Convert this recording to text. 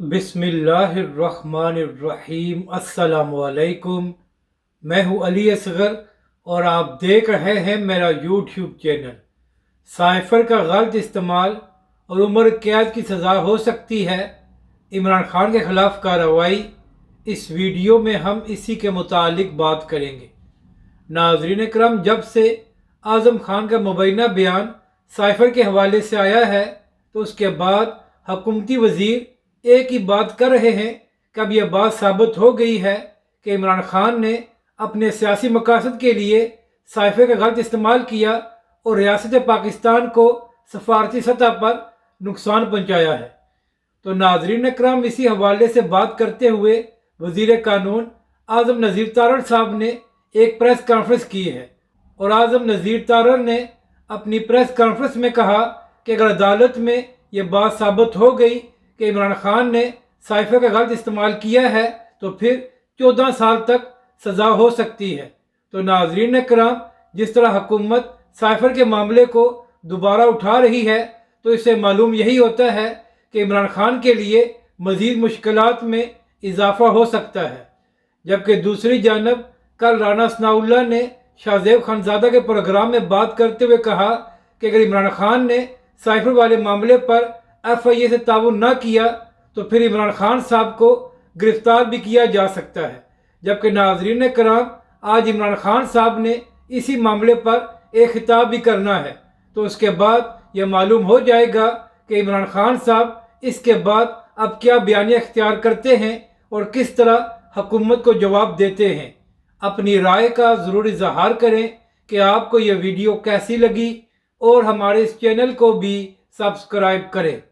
बिस्मिल्लाहिर्रहमानिर्रहीम। अस्सलामुअलैकुम। मैं हूँ अली असगर और आप देख रहे हैं मेरा यूट्यूब चैनल। साइफ़र का गलत इस्तेमाल और उम्र कैद की सज़ा हो सकती है, इमरान खान के ख़िलाफ़ कार्रवाई। इस वीडियो में हम इसी के मुतालिक बात करेंगे। नाज़रीन करम, जब से आज़म खान का मुबैना बयान साइफ़र के हवाले से आया है तो उसके बाद हुकूमती वज़ीर एक ही बात कर रहे हैं कि अब यह बात साबित हो गई है कि इमरान खान ने अपने सियासी मकासद के लिए साइफ़र का गलत इस्तेमाल किया और रियासत पाकिस्तान को सफारती सतह पर नुकसान पहुँचाया है। तो नाज़रीन करम, इसी हवाले से बात करते हुए वज़ीर कानून आज़म नज़ीर तारड़ साहब ने एक प्रेस कॉन्फ्रेंस की है और आज़म नज़ीर तारड़ ने अपनी प्रेस कॉन्फ्रेंस में कहा कि अगर अदालत में यह बात साबित हो गई कि इमरान खान ने साइफ़र का गलत इस्तेमाल किया है तो फिर 14 साल तक सज़ा हो सकती है। तो नाज़रीन कराम, जिस तरह हुकूमत साइफ़र के मामले को दोबारा उठा रही है तो इससे मालूम यही होता है कि इमरान खान के लिए मज़ीद मुश्किलात में इजाफ़ा हो सकता है। जबकि दूसरी जानब कल राना सनाउल्लाह ने शाहज़ेब खानज़ादा के प्रोग्राम में बात करते हुए कहा कि अगर इमरान खान ने साइफ़र वाले मामले पर FIA से ताउन न किया तो फिर इमरान खान साहब को गिरफ्तार भी किया जा सकता है। जबकि नाज़रीन कराम, आज इमरान खान साहब ने इसी मामले पर एक खिताब भी करना है, तो उसके बाद यह मालूम हो जाएगा कि इमरान खान साहब इसके बाद अब क्या बयानिया इख्तियार करते हैं और किस तरह हुकूमत को जवाब देते हैं। अपनी राय का ज़रूर इज़हार करें कि आपको यह वीडियो कैसी लगी और हमारे इस चैनल को भी सब्सक्राइब करें।